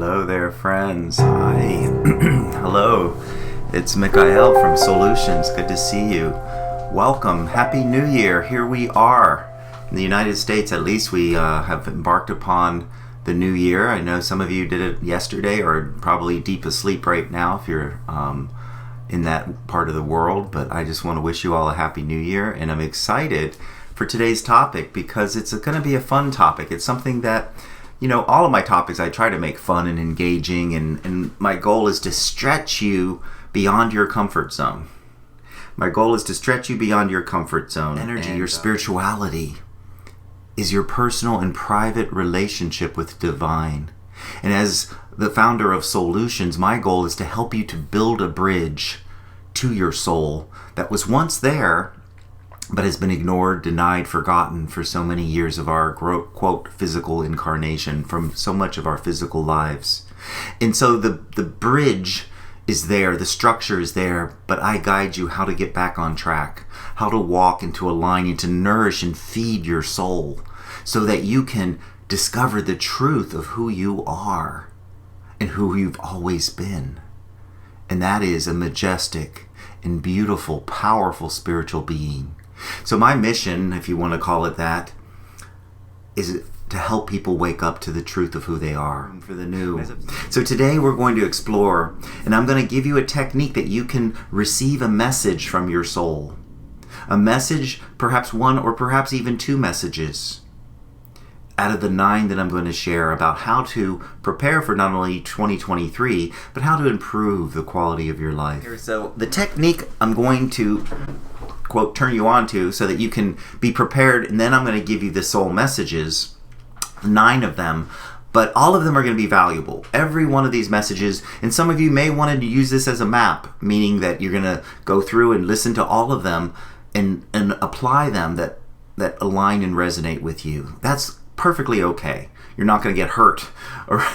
Hello there, friends. Hi. Hello. It's Michaiel from Soul-utions. Good to see you. Welcome. Happy New Year. Here we are. In the United States, at least, we have embarked upon the new year. I know some of you did it yesterday or probably deep asleep right now if you're in that part of the world. But I just want to wish you all a Happy New Year. And I'm excited for today's topic because it's going to be a fun topic. It's something that, you know, all of my topics I try to make fun and engaging, and my goal is to stretch you beyond your comfort zone. My goal is to stretch you beyond your comfort zone. Energy, your spirituality, is your personal and private relationship with divine. And as the founder of Soul-utions, my goal is to help you to build a bridge to your soul that was once there, but has been ignored, denied, forgotten for so many years of our, quote, physical incarnation, from so much of our physical lives. And so the bridge is there, the structure is there, but I guide you how to get back on track, how to walk into a line and to nourish and feed your soul so that you can discover the truth of who you are and who you've always been. And that is a majestic and beautiful, powerful spiritual being. So my mission, if you want to call it that, is to help people wake up to the truth of who they are for the new. So today we're going to explore, and I'm going to give you a technique that you can receive a message from your soul. A message, perhaps one or perhaps even two messages out of the 9 that I'm going to share about how to prepare for not only 2023, but how to improve the quality of your life. So the technique I'm going to, quote, turn you on to so that you can be prepared, and then I'm going to give you the soul messages, 9 of them, but all of them are going to be valuable. Every one of these messages, and some of you may want to use this as a map, meaning that you're going to go through and listen to all of them and apply them that align and resonate with you. That's perfectly okay. You're not going to get hurt. Or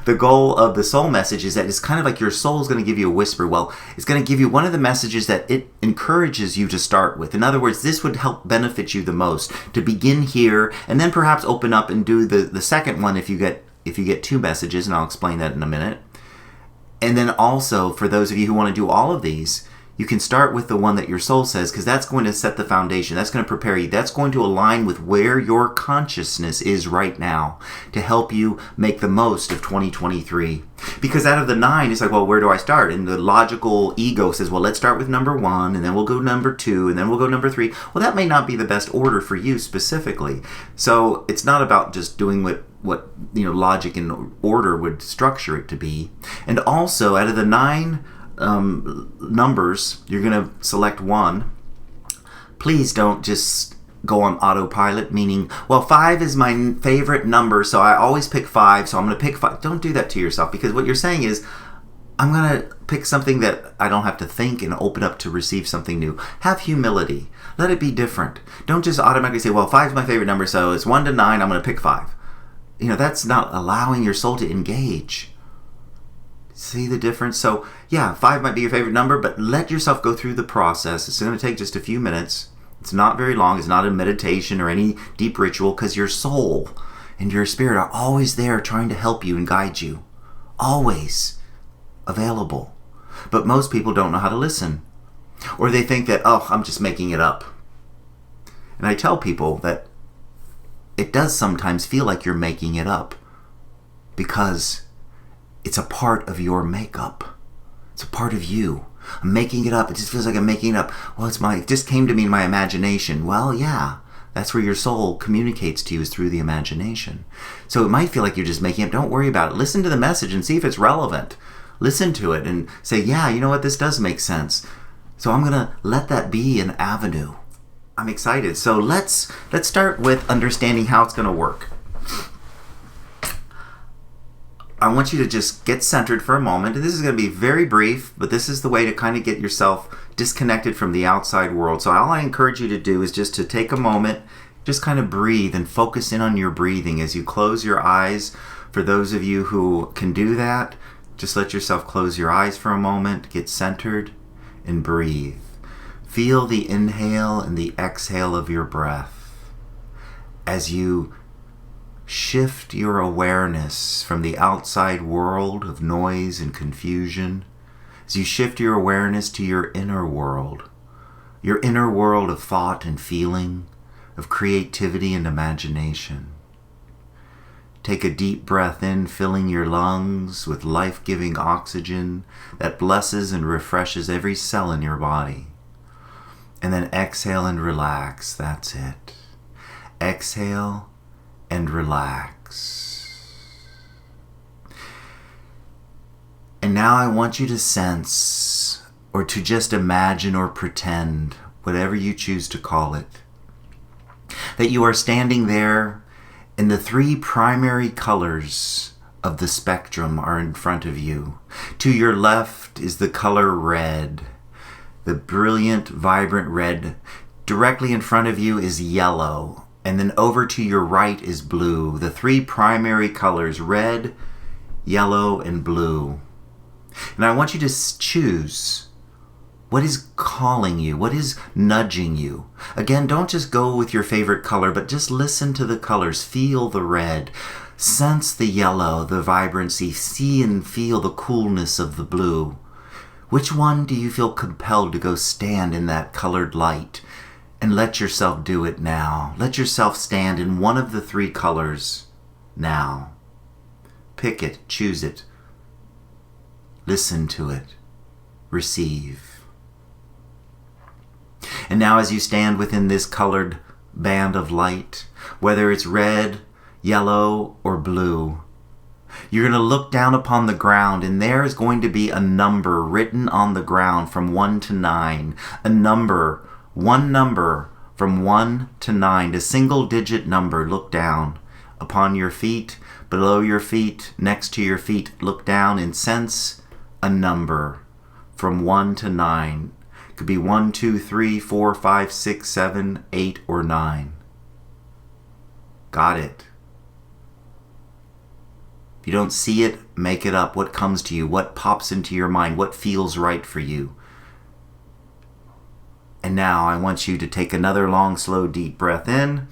the goal of the soul message is that it's kind of like your soul is going to give you a whisper. Well, it's going to give you one of the messages that it encourages you to start with. In other words, this would help benefit you the most to begin here, and then perhaps open up and do the second one if you get 2 messages, and I'll explain that in a minute. And then also, for those of you who want to do all of these, you can start with the one that your soul says, because that's going to set the foundation. That's going to prepare you. That's going to align with where your consciousness is right now to help you make the most of 2023. Because out of the 9, it's like, well, where do I start? And the logical ego says, well, let's start with number 1, and then we'll go number 2, and then we'll go number 3. Well, that may not be the best order for you specifically. So it's not about just doing what logic and order would structure it to be. And also, out of the 9 numbers, you're going to select 1. Please don't just go on autopilot, meaning, well, 5 is my favorite number, so I always pick 5, so I'm going to pick 5. Don't do that to yourself, because what you're saying is, I'm going to pick something that I don't have to think and open up to receive something new. Have humility. Let it be different. Don't just automatically say, well, 5 is my favorite number, so it's 1 to 9, I'm going to pick 5. That's not allowing your soul to engage. See the difference? So, yeah, 5 might be your favorite number, but let yourself go through the process. It's going to take just a few minutes. It's not very long. It's not a meditation or any deep ritual, because your soul and your spirit are always there trying to help you and guide you. Always available. But most people don't know how to listen. Or they think that, oh, I'm just making it up. And I tell people that it does sometimes feel like you're making it up, because it's a part of your makeup. It's a part of you. I'm making it up. It just feels like I'm making it up. Well, it just came to me in my imagination. Well, yeah, that's where your soul communicates to you, is through the imagination. So it might feel like you're just making it up. Don't worry about it. Listen to the message and see if it's relevant. Listen to it and say, yeah, you know what? This does make sense. So I'm going to let that be an avenue. I'm excited. So let's start with understanding how it's going to work. I want you to just get centered for a moment. And this is going to be very brief, but this is the way to kind of get yourself disconnected from the outside world. So all I encourage you to do is just to take a moment, just kind of breathe and focus in on your breathing as you close your eyes. For those of you who can do that, just let yourself close your eyes for a moment, get centered, and breathe. Feel the inhale and the exhale of your breath as you shift your awareness from the outside world of noise and confusion, as you shift your awareness to your inner world of thought and feeling, of creativity and imagination. Take a deep breath in, filling your lungs with life-giving oxygen that blesses and refreshes every cell in your body. And then exhale and relax. That's it. Exhale and relax. And now I want you to sense, or to just imagine or pretend, whatever you choose to call it, that you are standing there and the three primary colors of the spectrum are in front of you. To your left is the color red, the brilliant, vibrant red. Directly in front of you is yellow, and then over to your right is blue. The three primary colors, red, yellow, and blue. And I want you to choose what is calling you, what is nudging you. Again, don't just go with your favorite color, but just listen to the colors. Feel the red. Sense the yellow, the vibrancy. See and feel the coolness of the blue. Which one do you feel compelled to go stand in that colored light? And let yourself do it now. Let yourself stand in one of the three colors now. Pick it, choose it. Listen to it. Receive. And now as you stand within this colored band of light, whether it's red, yellow, or blue, you're going to look down upon the ground, and there is going to be a number written on the ground from 1 to 9. A number, one number from 1 to 9, a single-digit number. Look down upon your feet, below your feet, next to your feet. Look down and sense a number from 1 to 9. It could be 1, 2, 3, 4, 5, 6, 7, 8, or 9. Got it. If you don't see it, make it up. What comes to you? What pops into your mind? What feels right for you? And now I want you to take another long, slow, deep breath in.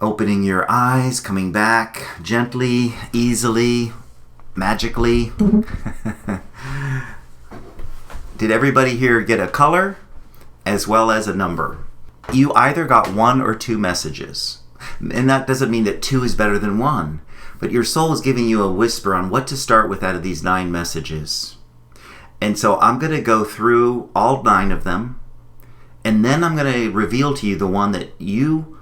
Opening your eyes, coming back gently, easily, magically. Did everybody here get a color as well as a number? You either got 1 or 2 messages. And that doesn't mean that 2 is better than 1. But your soul is giving you a whisper on what to start with out of these 9 messages. And so I'm going to go through all 9 of them. And then I'm going to reveal to you the one that you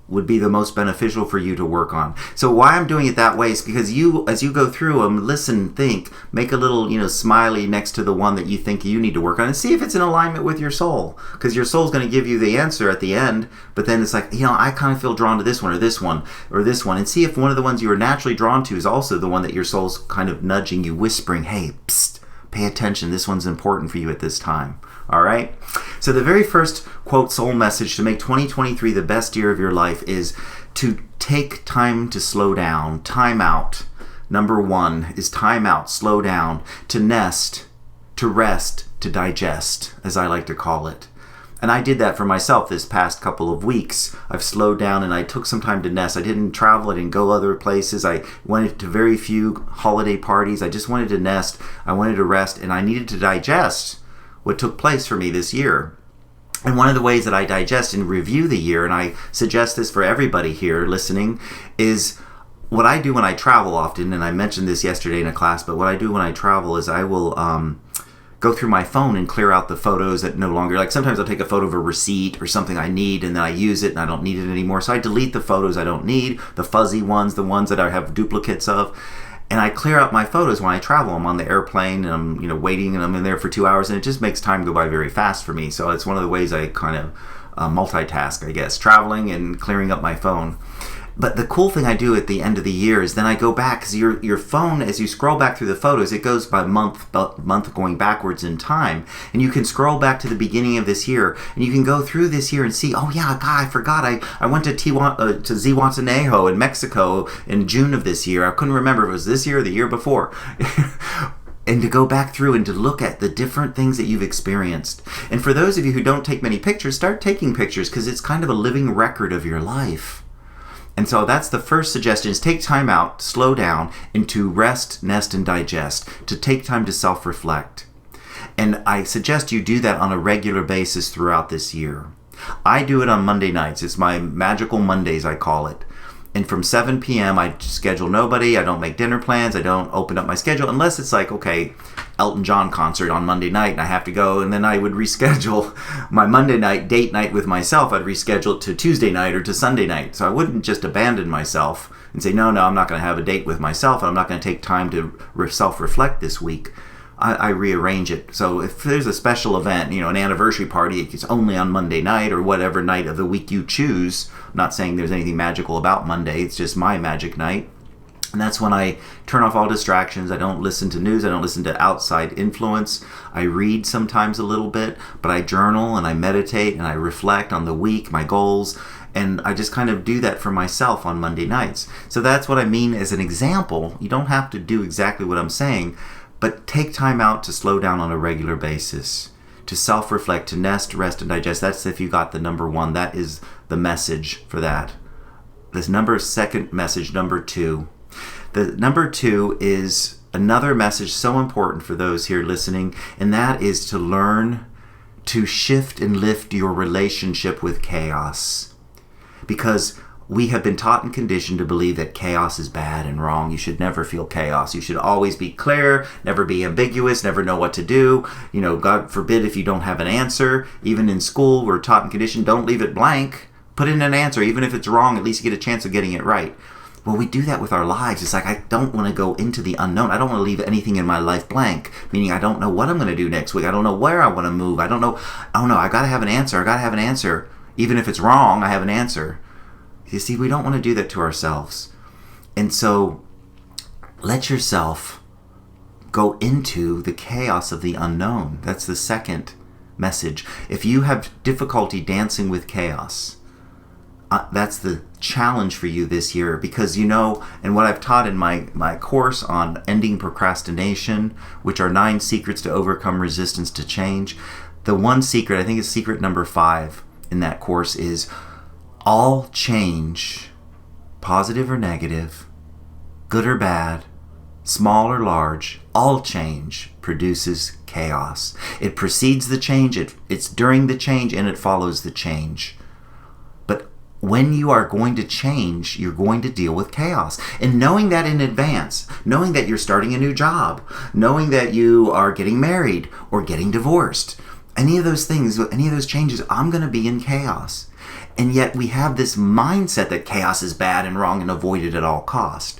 would be the most beneficial for you to work on. So why I'm doing it that way is because you, as you go through them, listen, think, make a little, smiley next to the one that you think you need to work on, and see if it's in alignment with your soul. Because your soul's going to give you the answer at the end, but then it's like, I kind of feel drawn to this one, or this one, or this one, and see if one of the ones you are naturally drawn to is also the one that your soul's kind of nudging you, whispering, hey, psst, pay attention, this one's important for you at this time. All right? So the very first, quote, soul message to make 2023 the best year of your life is to take time to slow down. Time out. Number 1 is time out, slow down, to nest, to rest, to digest, as I like to call it. And I did that for myself this past couple of weeks. I've slowed down and I took some time to nest. I didn't travel. I didn't go other places. I went to very few holiday parties. I just wanted to nest. I wanted to rest, and I needed to digest what took place for me this year. And one of the ways that I digest and review the year, and I suggest this for everybody here listening, is what I do when I travel often, and I mentioned this yesterday in a class, but what I do when I travel is I will go through my phone and clear out the photos that no longer, like sometimes I'll take a photo of a receipt or something I need, and then I use it and I don't need it anymore. So I delete the photos I don't need, the fuzzy ones, the ones that I have duplicates of. And I clear out my photos when I travel. I'm on the airplane and I'm waiting, and I'm in there for 2 hours, and it just makes time go by very fast for me. So it's one of the ways I kind of multitask, I guess, traveling and clearing up my phone. But the cool thing I do at the end of the year is then I go back, because your phone, as you scroll back through the photos, it goes by month going backwards in time. And you can scroll back to the beginning of this year, and you can go through this year and see, oh yeah, God, I forgot. I went to Zihuatanejo in Mexico in June of this year. I couldn't remember if it was this year or the year before. And to go back through and to look at the different things that you've experienced. And for those of you who don't take many pictures, start taking pictures, because it's kind of a living record of your life. And so that's the first suggestion, is take time out, slow down, and to rest, nest, and digest, to take time to self-reflect. And I suggest you do that on a regular basis throughout this year. I do it on Monday nights. It's my magical Mondays, I call it. And from 7 p.m., I schedule nobody. I don't make dinner plans. I don't open up my schedule unless it's like, okay, Elton John concert on Monday night and I have to go. And then I would reschedule my Monday night date night with myself. I'd reschedule it to Tuesday night or to Sunday night. So I wouldn't just abandon myself and say, no, I'm not going to have a date with myself. And I'm not going to take time to self-reflect this week. I rearrange it. So if there's a special event, an anniversary party, it's only on Monday night or whatever night of the week you choose. I'm not saying there's anything magical about Monday. It's just my magic night. And that's when I turn off all distractions. I don't listen to news. I don't listen to outside influence. I read sometimes a little bit, but I journal and I meditate and I reflect on the week, my goals. And I just kind of do that for myself on Monday nights. So that's what I mean as an example. You don't have to do exactly what I'm saying, but take time out to slow down on a regular basis, to self-reflect, to nest, rest, and digest. That's if you got the number one. That is the message for that. This second message, number two. The number two is another message so important for those here listening, and that is to learn to shift and lift your relationship with chaos. Because we have been taught and conditioned to believe that chaos is bad and wrong. You should never feel chaos. You should always be clear, never be ambiguous, never know what to do. God forbid if you don't have an answer. Even in school, we're taught and conditioned, don't leave it blank. Put in an answer. Even if it's wrong, at least you get a chance of getting it right. Well, we do that with our lives. It's like, I don't want to go into the unknown. I don't want to leave anything in my life blank, meaning I don't know what I'm going to do next week. I don't know where I want to move. I don't know. Oh, no, I got to have an answer. Even if it's wrong, I have an answer. You see, we don't want to do that to ourselves. And so let yourself go into the chaos of the unknown. That's the second message. If you have difficulty dancing with chaos, that's the challenge for you this year, because and what I've taught in my course on ending procrastination, which are 9 secrets to overcome resistance to change, the one secret, I think it's secret number 5 in that course, is all change, positive or negative, good or bad, small or large, all change produces chaos. It precedes the change, it's during the change, and it follows the change. But when you are going to change, you're going to deal with chaos. And knowing that in advance, knowing that you're starting a new job, knowing that you are getting married or getting divorced, any of those things, any of those changes, I'm going to be in chaos. And yet we have this mindset that chaos is bad and wrong and avoided at all cost.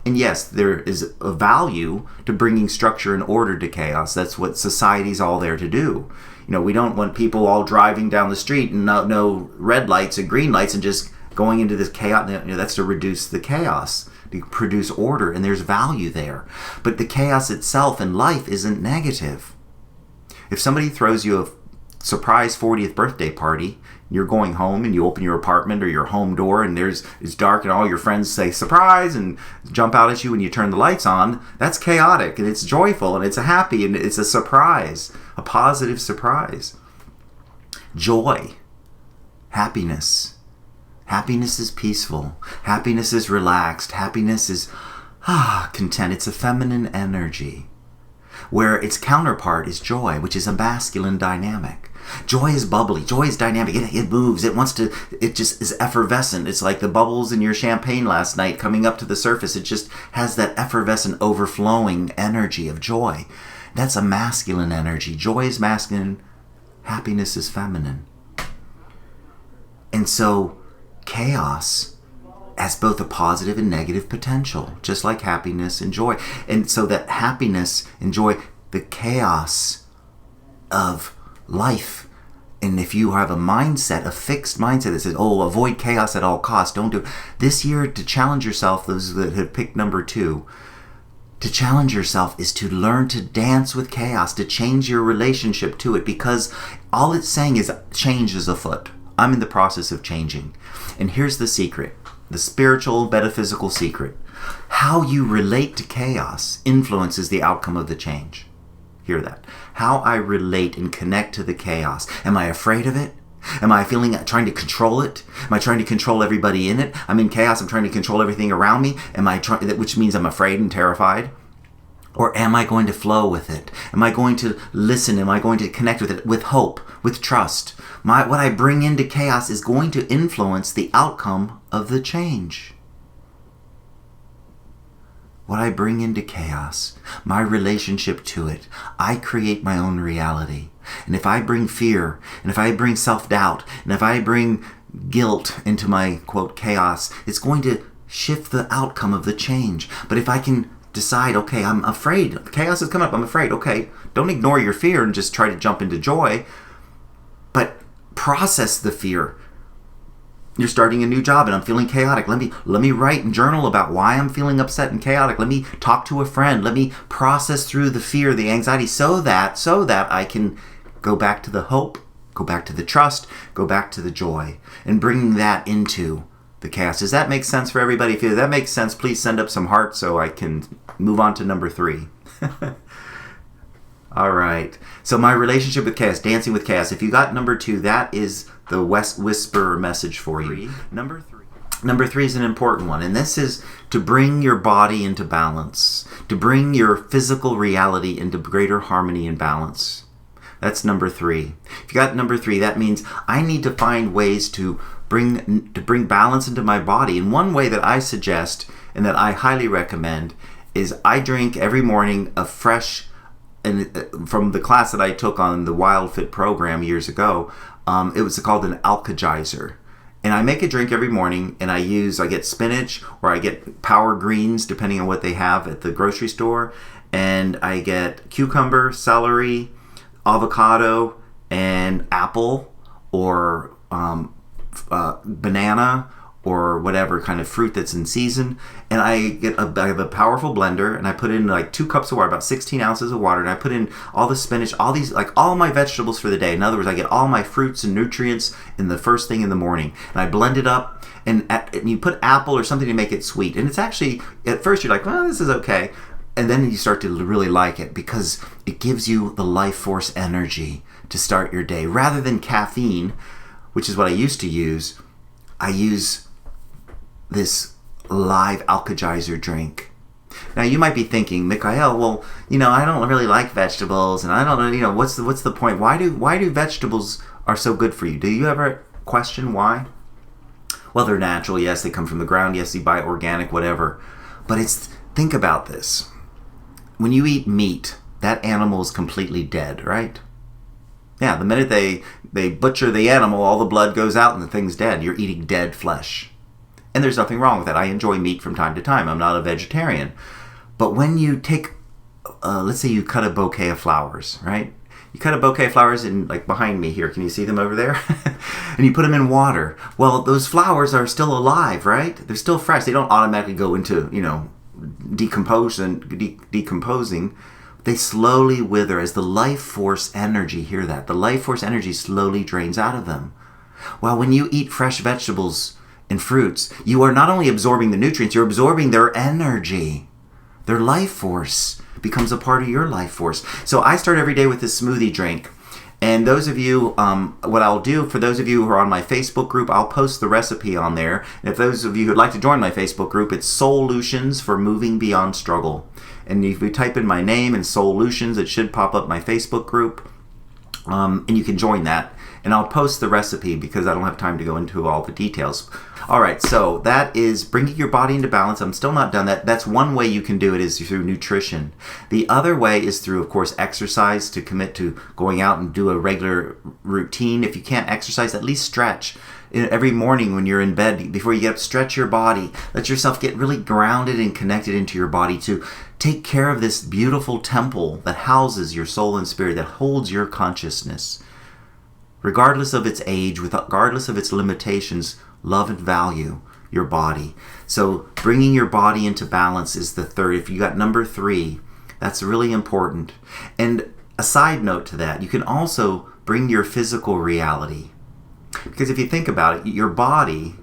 And yes, there is a value to bringing structure and order to chaos. That's what society's all there to do. We don't want people all driving down the street and no red lights and green lights and just going into this chaos. That's to reduce the chaos, to produce order, and there's value there. But the chaos itself in life isn't negative. If somebody throws you a surprise 40th birthday party, you're going home and you open your apartment or your home door and it's dark and all your friends say surprise and jump out at you when you turn the lights on, that's chaotic and it's joyful and it's a happy and it's a surprise, a positive surprise. Joy, happiness. Happiness is peaceful. Happiness is relaxed. Happiness is content. It's a feminine energy, where its counterpart is joy, which is a masculine dynamic. Joy is bubbly. Joy is dynamic. It moves. It just is effervescent. It's like the bubbles in your champagne last night coming up to the surface. It just has that effervescent, overflowing energy of joy. That's a masculine energy. Joy is masculine. Happiness is feminine. And so chaos has both a positive and negative potential, just like happiness and joy. And so that happiness and joy, the chaos of life, and if you have a fixed mindset that says, avoid chaos at all costs, don't do it. This year, to challenge yourself, those that have picked number 2, to challenge yourself is to learn to dance with chaos, to change your relationship to it, because all it's saying is change is afoot. I'm in the process of changing. And here's the secret. The spiritual, metaphysical secret. How you relate to chaos influences the outcome of the change. Hear that. How I relate and connect to the chaos. Am I afraid of it? Am I trying to control it? Am I trying to control everybody in it? I'm in chaos. I'm trying to control everything around me. Which means I'm afraid and terrified? Or am I going to flow with it? Am I going to listen? Am I going to connect with it with hope, with trust? What I bring into chaos is going to influence the outcome of the change. What I bring into chaos, my relationship to it, I create my own reality. And if I bring fear, and if I bring self-doubt, and if I bring guilt into my, quote, chaos, it's going to shift the outcome of the change. But if I can decide, okay, I'm afraid, chaos is coming up, I'm afraid, okay, don't ignore your fear and just try to jump into joy, but process the fear. You're starting a new job and I'm feeling chaotic. Let me write and journal about why I'm feeling upset and chaotic. Let me talk to a friend. Let me process through the fear, the anxiety, so that I can go back to the hope, go back to the trust, go back to the joy, and bringing that into the chaos. Does that make sense for everybody? If that makes sense, please send up some hearts so I can move on to number 3. All right. So my relationship with chaos, dancing with chaos. If you got number 2, that is the whisper message for you. Number 3 is an important one, and this is to bring your body into balance, to bring your physical reality into greater harmony and balance. That's number 3. If you got number 3, that means I need to find ways to bring balance into my body. And one way that I suggest and that I highly recommend is I drink every morning a fresh, and from the class that I took on the Wild Fit program years ago, it was called an alkagizer. And I make a drink every morning, and I get spinach, or I get power greens, depending on what they have at the grocery store. And I get cucumber, celery, avocado, and apple, or banana, or whatever kind of fruit that's in season. And I have a powerful blender, and I put in like 2 cups of water, about 16 ounces of water, and I put in all the spinach, all my vegetables for the day. In other words, I get all my fruits and nutrients in the first thing in the morning. And I blend it up, and you put apple or something to make it sweet. And it's actually, at first you're like, well, this is okay. And then you start to really like it because it gives you the life force energy to start your day. Rather than caffeine, which is what I used to use, I use this live alkagizer drink. Now you might be thinking, Michaiel, well, I don't really like vegetables, and I don't know, what's the point? Why do vegetables are so good for you? Do you ever question why? Well, they're natural. Yes, they come from the ground. Yes, you buy organic, whatever. But think about this. When you eat meat, that animal is completely dead, right? Yeah, the minute they butcher the animal, all the blood goes out and the thing's dead. You're eating dead flesh. And there's nothing wrong with that. I enjoy meat from time to time. I'm not a vegetarian. But when you take, let's say you cut a bouquet of flowers, right? You cut a bouquet of flowers in, like behind me here. Can you see them over there? And you put them in water. Well, those flowers are still alive, right? They're still fresh. They don't automatically go into, decomposing. They slowly wither as the life force energy, hear that? The life force energy slowly drains out of them. Well, when you eat fresh vegetables and fruits, you are not only absorbing the nutrients, you're absorbing their energy. Their life force becomes a part of your life force. So I start every day with this smoothie drink. And those of you, what I'll do, for those of you who are on my Facebook group, I'll post the recipe on there. And if those of you who'd like to join my Facebook group, it's Soul-utions for Moving Beyond Struggle. And if you type in my name and Soul-utions, it should pop up my Facebook group. And you can join that. And I'll post the recipe because I don't have time to go into all the details. All right, so that is bringing your body into balance. I'm still not done. That's one way you can do it, is through nutrition. The other way is through, of course, exercise, to commit to going out and do a regular routine. If you can't exercise, at least stretch. Every morning when you're in bed, before you get up, stretch your body. Let yourself get really grounded and connected into your body to take care of this beautiful temple that houses your soul and spirit, that holds your consciousness. Regardless of its age, regardless of its limitations, love and value your body. So bringing your body into balance is the third. If you got number 3, that's really important. And a side note to that, you can also bring your physical reality. Because if you think about it, your body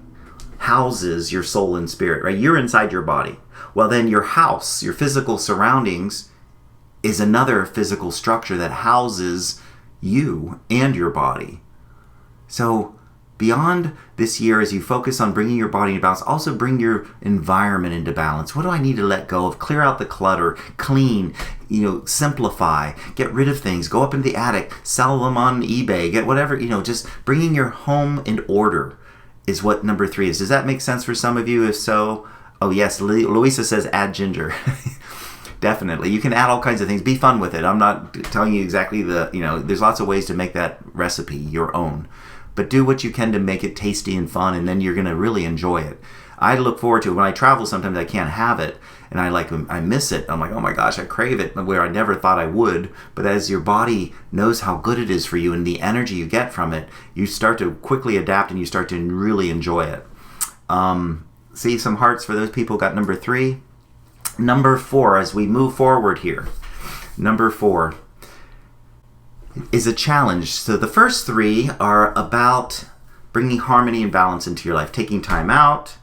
houses your soul and spirit, right? You're inside your body. Well, then your house, your physical surroundings, is another physical structure that houses you and your body. So beyond this year, as you focus on bringing your body into balance, also bring your environment into balance. What do I need to let go of? Clear out the clutter, clean, simplify, get rid of things, go up into the attic, sell them on eBay, get whatever, just bringing your home in order is what number 3 is. Does that make sense for some of you? If so, oh yes, Louisa says add ginger. Definitely. You can add all kinds of things. Be fun with it. I'm not telling you exactly there's lots of ways to make that recipe your own. But do what you can to make it tasty and fun, and then you're going to really enjoy it. I look forward to it. When I travel, sometimes I can't have it, and I miss it. I'm like, oh my gosh, I crave it, where I never thought I would. But as your body knows how good it is for you and the energy you get from it, you start to quickly adapt and you start to really enjoy it. See some hearts for those people who got number 3. Number 4, as we move forward here. Number 4 is a challenge. So the first 3 are about bringing harmony and balance into your life. Taking time out,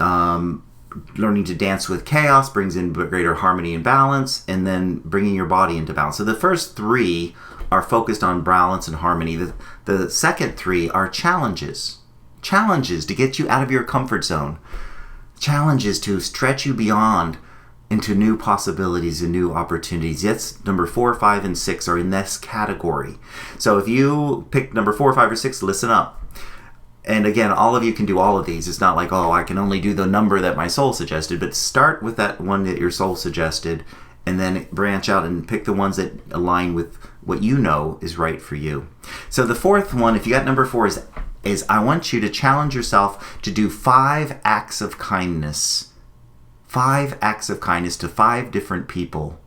learning to dance with chaos brings in greater harmony and balance, and then bringing your body into balance. So the first 3 are focused on balance and harmony. The second 3 are challenges. Challenges to get you out of your comfort zone. Challenges to stretch you beyond into new possibilities and new opportunities. Yes, number 4, 5, and 6 are in this category. So if you pick number 4, 5, or 6, listen up. And again, all of you can do all of these. It's not like, oh, I can only do the number that my soul suggested, but start with that one that your soul suggested, and then branch out and pick the ones that align with what you know is right for you. So the fourth one, if you got number 4, is I want you to challenge yourself to do 5 acts of kindness. 5 acts of kindness to 5 different people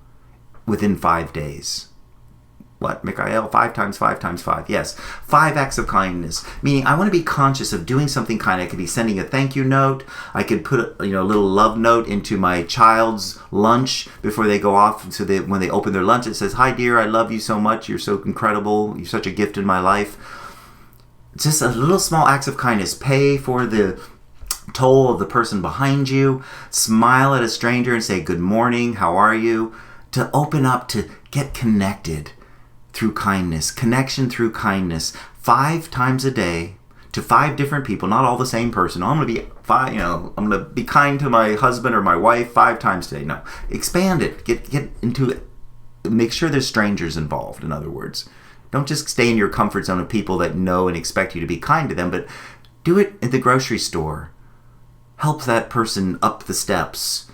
within 5 days. What, Michaiel? 5 times 5 times 5. Yes, 5 acts of kindness. Meaning I want to be conscious of doing something kind. I could be sending a thank you note. I could put a little love note into my child's lunch before they go off, so that when they open their lunch, it says, "Hi dear, I love you so much. You're so incredible. You're such a gift in my life." Just a little small acts of kindness. Pay for the toll of the person behind you. Smile at a stranger and say, "Good morning, how are you?" To open up, to get connected through kindness. Connection through kindness. 5 times a day to 5 different people, not all the same person. I'm going to be kind to my husband or my wife 5 times today. No, expand it. Get into it. Make sure there's strangers involved, in other words. Don't just stay in your comfort zone of people that know and expect you to be kind to them, but do it at the grocery store. Help that person up the steps.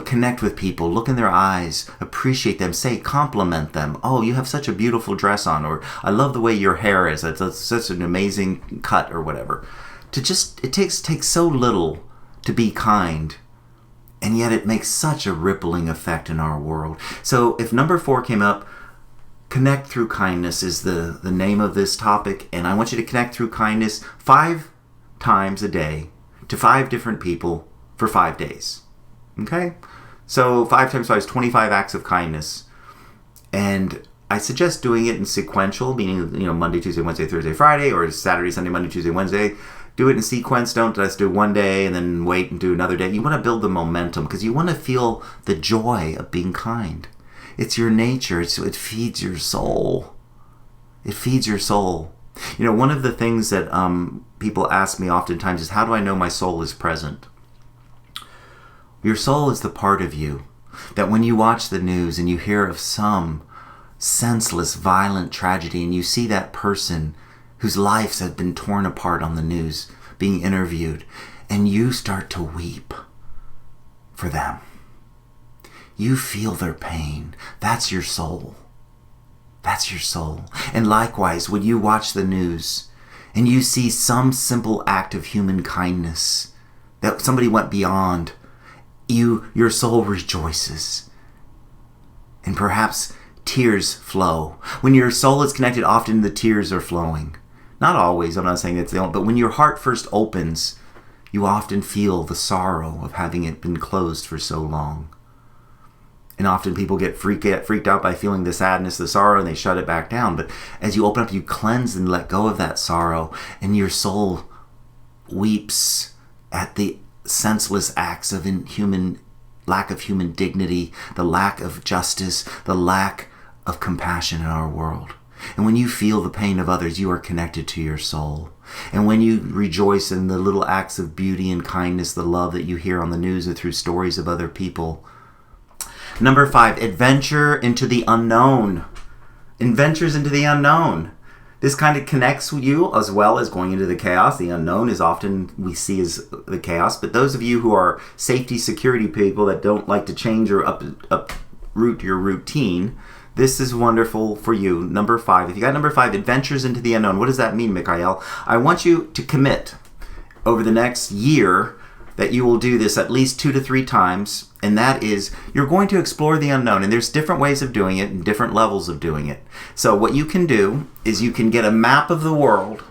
Connect with people, look in their eyes, appreciate them, compliment them. "Oh, you have such a beautiful dress on," or "I love the way your hair is. That's such an amazing cut," or whatever. It takes so little to be kind, and yet it makes such a rippling effect in our world. So if number 4 came up, connect through kindness is the name of this topic, and I want you to connect through kindness 5 times a day to 5 different people for 5 days. Okay? So 5 times 5 is 25 acts of kindness. And I suggest doing it in sequential, meaning, Monday, Tuesday, Wednesday, Thursday, Friday, or Saturday, Sunday, Monday, Tuesday, Wednesday. Do it in sequence. Don't just do one day and then wait and do another day. You want to build the momentum because you want to feel the joy of being kind. It's your nature. It feeds your soul. It feeds your soul. One of the things that people ask me oftentimes is, how do I know my soul is present? Your soul is the part of you that when you watch the news and you hear of some senseless, violent tragedy and you see that person whose lives have been torn apart on the news being interviewed, and you start to weep for them. You feel their pain. That's your soul. That's your soul. And likewise, when you watch the news and you see some simple act of human kindness that somebody went beyond, your soul rejoices. And perhaps tears flow. When your soul is connected, often the tears are flowing. Not always, I'm not saying it's the only, but when your heart first opens, you often feel the sorrow of having it been closed for so long. And often people get freaked out by feeling the sadness, the sorrow, and they shut it back down. But as you open up, you cleanse and let go of that sorrow, and your soul weeps at the senseless acts of lack of human dignity, the lack of justice, the lack of compassion in our world. And when you feel the pain of others, you are connected to your soul. And when you rejoice in the little acts of beauty and kindness, the love that you hear on the news or through stories of other people. Number 5, adventure into the unknown. Adventures into the unknown. This kind of connects you as well as going into the chaos. The unknown is often we see as the chaos. But those of you who are safety, security people that don't like to change or uproot your routine, this is wonderful for you. Number 5. If you got number 5, adventures into the unknown. What does that mean, Michaiel? I want you to commit over the next year that you will do this at least 2 to 3 times. And that is, you're going to explore the unknown. And there's different ways of doing it and different levels of doing it. So what you can do is you can get a map of the world.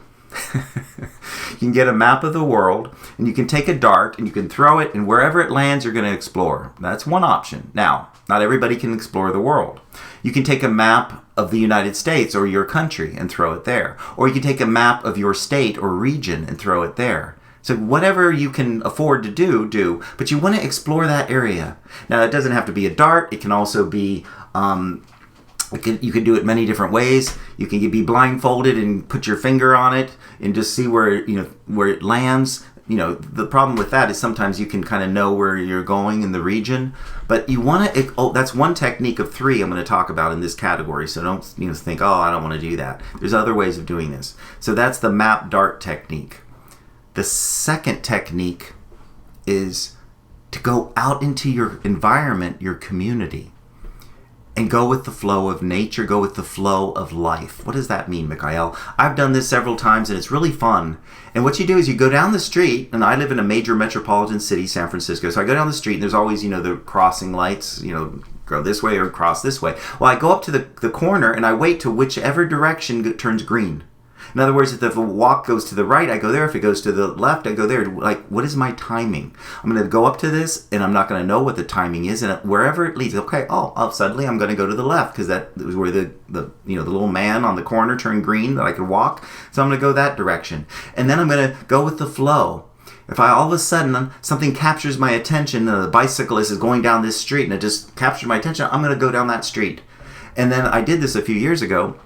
You can get a map of the world, and you can take a dart and you can throw it, and wherever it lands, you're going to explore. That's one option. Now, not everybody can explore the world. You can take a map of the United States or your country and throw it there. Or you can take a map of your state or region and throw it there. So whatever you can afford to do, but you want to explore that area. Now, it doesn't have to be a dart. It can also be, you can do it many different ways. You can be blindfolded and put your finger on it and just see where it lands. The problem with that is sometimes you can kind of know where you're going in the region, but you want to, that's one technique of 3 I'm going to talk about in this category. So don't think, I don't want to do that. There's other ways of doing this. So that's the map dart technique. The second technique is to go out into your environment, your community, and go with the flow of nature, go with the flow of life. What does that mean, Michaiel? I've done this several times, and it's really fun. And what you do is you go down the street, and I live in a major metropolitan city, San Francisco, so I go down the street, and there's always, the crossing lights, go this way or cross this way. Well, I go up to the corner, and I wait till whichever direction turns green. In other words, if the walk goes to the right, I go there. If it goes to the left, I go there. Like, what is my timing? I'm going to go up to this, and I'm not going to know what the timing is. And wherever it leads, okay, suddenly I'm going to go to the left because that was where the little man on the corner turned green that I could walk. So I'm going to go that direction. And then I'm going to go with the flow. If all of a sudden something captures my attention, the bicyclist is going down this street, and it just captured my attention, I'm going to go down that street. And then I did this a few years ago.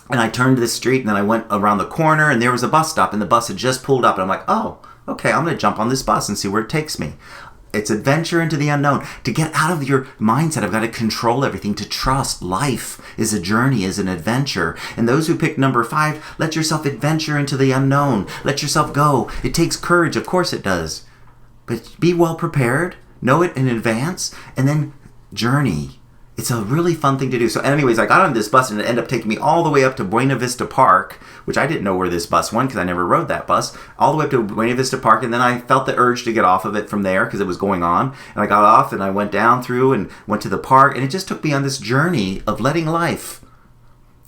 And I turned this street, and then I went around the corner, and there was a bus stop, and the bus had just pulled up. And I'm like, okay, I'm going to jump on this bus and see where it takes me. It's adventure into the unknown. To get out of your mindset, I've got to control everything, to trust life is a journey, is an adventure. And those who pick number 5, let yourself adventure into the unknown. Let yourself go. It takes courage. Of course it does. But be well prepared. Know it in advance. And then journey. It's a really fun thing to do. So anyways, I got on this bus and it ended up taking me all the way up to Buena Vista Park, which I didn't know where this bus went because I never rode that bus, all the way up to Buena Vista Park. And then I felt the urge to get off of it from there because it was going on. And I got off and I went down through and went to the park. And it just took me on this journey of letting life,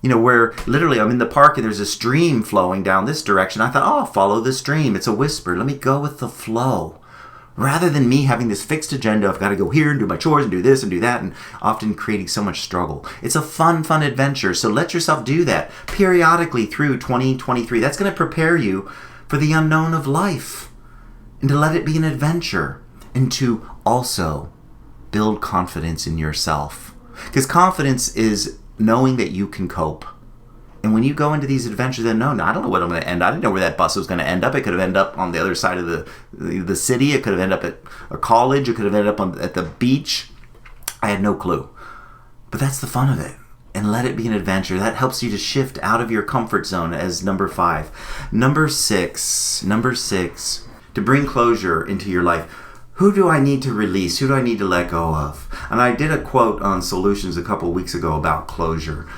where literally I'm in the park and there's a stream flowing down this direction. I thought, I'll follow the stream. It's a whisper. Let me go with the flow. Rather than me having this fixed agenda, I've got to go here and do my chores and do this and do that, and often creating so much struggle. It's a fun adventure, so let yourself do that periodically through 2023. That's going to prepare you for the unknown of life, and to let it be an adventure, and to also build confidence in yourself. Because confidence is knowing that you can cope. And when you go into these adventures, then no, I don't know what I'm going to end. I didn't know where that bus was going to end up. It could have ended up on the other side of the city. It could have ended up at a college. It could have ended up at the beach. I had no clue. But that's the fun of it. And let it be an adventure. That helps you to shift out of your comfort zone as number 5. Number 6, to bring closure into your life. Who do I need to release? Who do I need to let go of? And I did a quote on Soullutions a couple weeks ago about closure.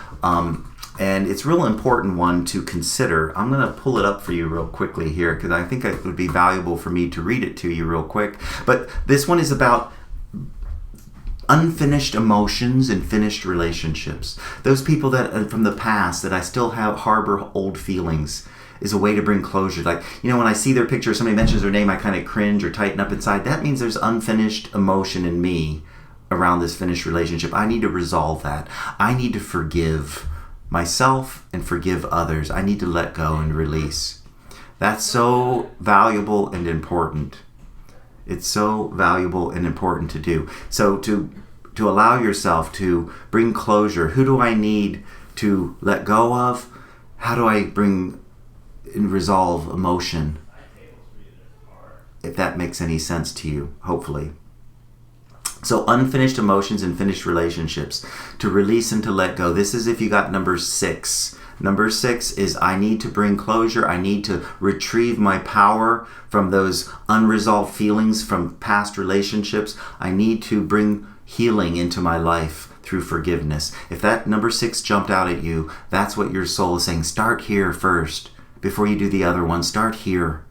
And it's a real important one to consider. I'm going to pull it up for you real quickly here because I think it would be valuable for me to read it to you real quick. But this one is about unfinished emotions and finished relationships. Those people that from the past that I still harbor old feelings is a way to bring closure. Like, when I see their picture, somebody mentions their name, I kind of cringe or tighten up inside. That means there's unfinished emotion in me around this finished relationship. I need to resolve that. I need to forgive myself and forgive others. I need to let go and release. That's so valuable and important. It's so valuable and important to do. So to allow yourself to bring closure, who do I need to let go of? How do I bring and resolve emotion? If that makes any sense to you, hopefully. So unfinished emotions and finished relationships, to release and to let go. This is if you got number 6. Number 6 is I need to bring closure. I need to retrieve my power from those unresolved feelings from past relationships. I need to bring healing into my life through forgiveness. If that number 6 jumped out at you, that's what your soul is saying. Start here first. Before you do the other one, start here.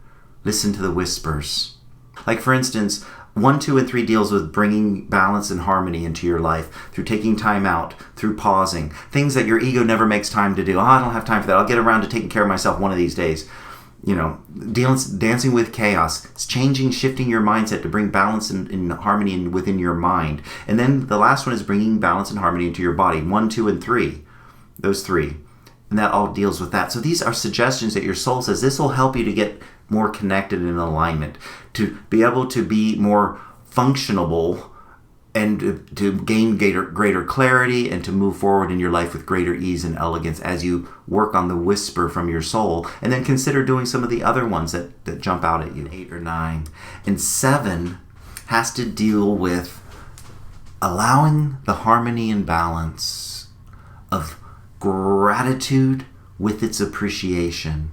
Listen to the whispers. Like for instance, 1, 2, and 3 deals with bringing balance and harmony into your life through taking time out, through pausing, things that your ego never makes time to do. Oh, I don't have time for that. I'll get around to taking care of myself one of these days. Dancing with chaos. It's changing, shifting your mindset to bring balance and harmony within your mind. And then the last one is bringing balance and harmony into your body. 1, 2, and 3. Those 3. And that all deals with that. So these are suggestions that your soul says this will help you to get more connected in alignment, to be able to be more functionable and to gain greater clarity and to move forward in your life with greater ease and elegance as you work on the whisper from your soul. And then consider doing some of the other ones that jump out at you. 8 or 9. And 7 has to deal with allowing the harmony and balance of gratitude with its appreciation.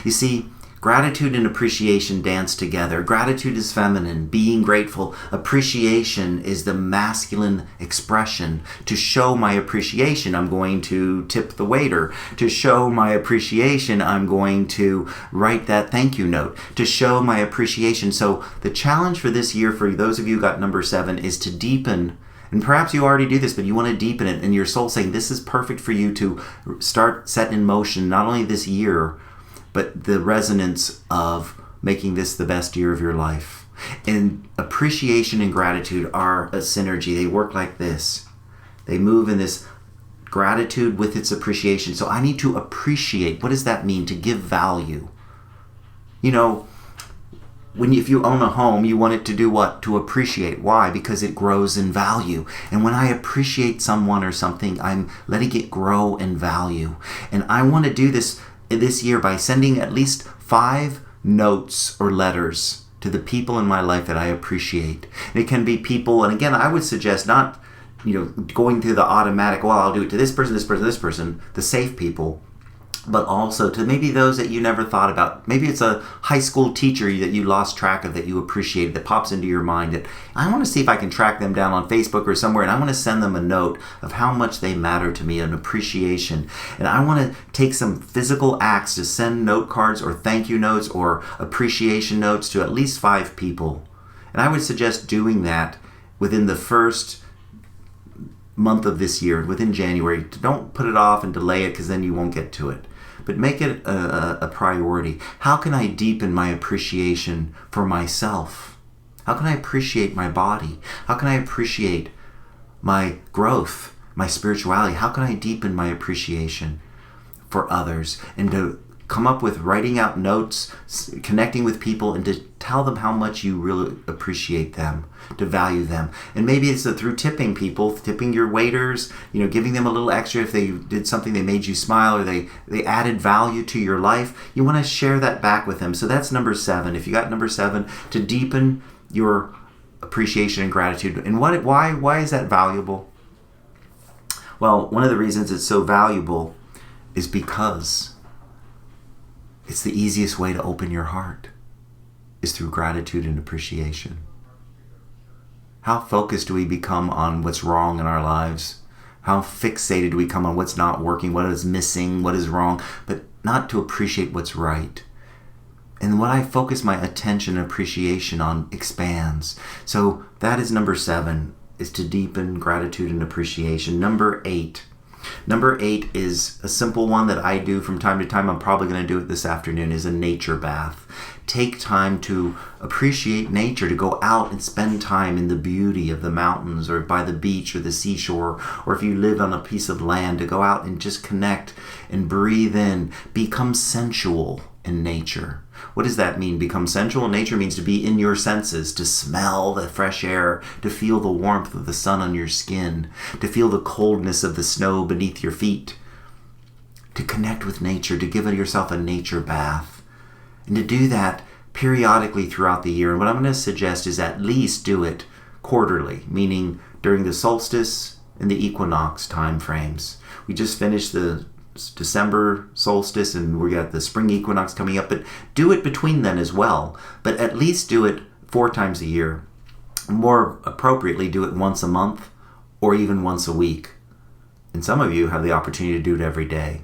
You see, gratitude and appreciation dance together. Gratitude is feminine, being grateful. Appreciation is the masculine expression. To show my appreciation, I'm going to tip the waiter. To show my appreciation, I'm going to write that thank you note. To show my appreciation. So the challenge for this year, for those of you who got number 7, is to deepen. And perhaps you already do this, but you want to deepen it. And your soul saying this is perfect for you to start set in motion, not only this year, but the resonance of making this the best year of your life. And appreciation and gratitude are a synergy. They work like this. They move in this gratitude with its appreciation. So I need to appreciate. What does that mean? To give value. If you own a home, you want it to do what? To appreciate. Why? Because it grows in value. And when I appreciate someone or something, I'm letting it grow in value. And I want to do this year by sending at least 5 notes or letters to the people in my life that I appreciate. And it can be people, and again, I would suggest not, going through the automatic, well, I'll do it to this person, this person, this person, the safe people, but also to maybe those that you never thought about. Maybe it's a high school teacher that you lost track of, that you appreciated, that pops into your mind. That I want to see if I can track them down on Facebook or somewhere, and I want to send them a note of how much they matter to me, an appreciation. And I want to take some physical acts to send note cards or thank you notes or appreciation notes to at least 5 people. And I would suggest doing that within the first month of this year, within January. Don't put it off and delay it, because then you won't get to it. But make it a priority. How can I deepen my appreciation for myself? How can I appreciate my body? How can I appreciate my growth, my spirituality? How can I deepen my appreciation for others? And to come up with writing out notes, connecting with people, and to tell them how much you really appreciate them, to value them. And maybe it's through tipping people, tipping your waiters, giving them a little extra if they did something, they made you smile, or they added value to your life. You want to share that back with them. So that's number 7. If you got number 7, to deepen your appreciation and gratitude. And why is that valuable? Well, one of the reasons it's so valuable is because it's the easiest way to open your heart, is through gratitude and appreciation. How focused do we become on what's wrong in our lives? How fixated do we become on what's not working, what is missing, what is wrong, but not to appreciate what's right. And what I focus my attention and appreciation on expands. So that is number 7, is to deepen gratitude and appreciation. Number 8. Number 8 is a simple one that I do from time to time. I'm probably going to do it this afternoon, is a nature bath. Take time to appreciate nature, to go out and spend time in the beauty of the mountains or by the beach or the seashore, or if you live on a piece of land, to go out and just connect and breathe in, become sensual in nature. What does that mean? Become sensual in nature means to be in your senses, to smell the fresh air, to feel the warmth of the sun on your skin, to feel the coldness of the snow beneath your feet, to connect with nature, to give yourself a nature bath. And to do that periodically throughout the year. And what I'm going to suggest is at least do it quarterly, meaning during the solstice and the equinox time frames. We just finished the December solstice and we got the spring equinox coming up, but do it between then as well. But at least do it 4 times a year. More appropriately, do it once a month or even once a week. And some of you have the opportunity to do it every day.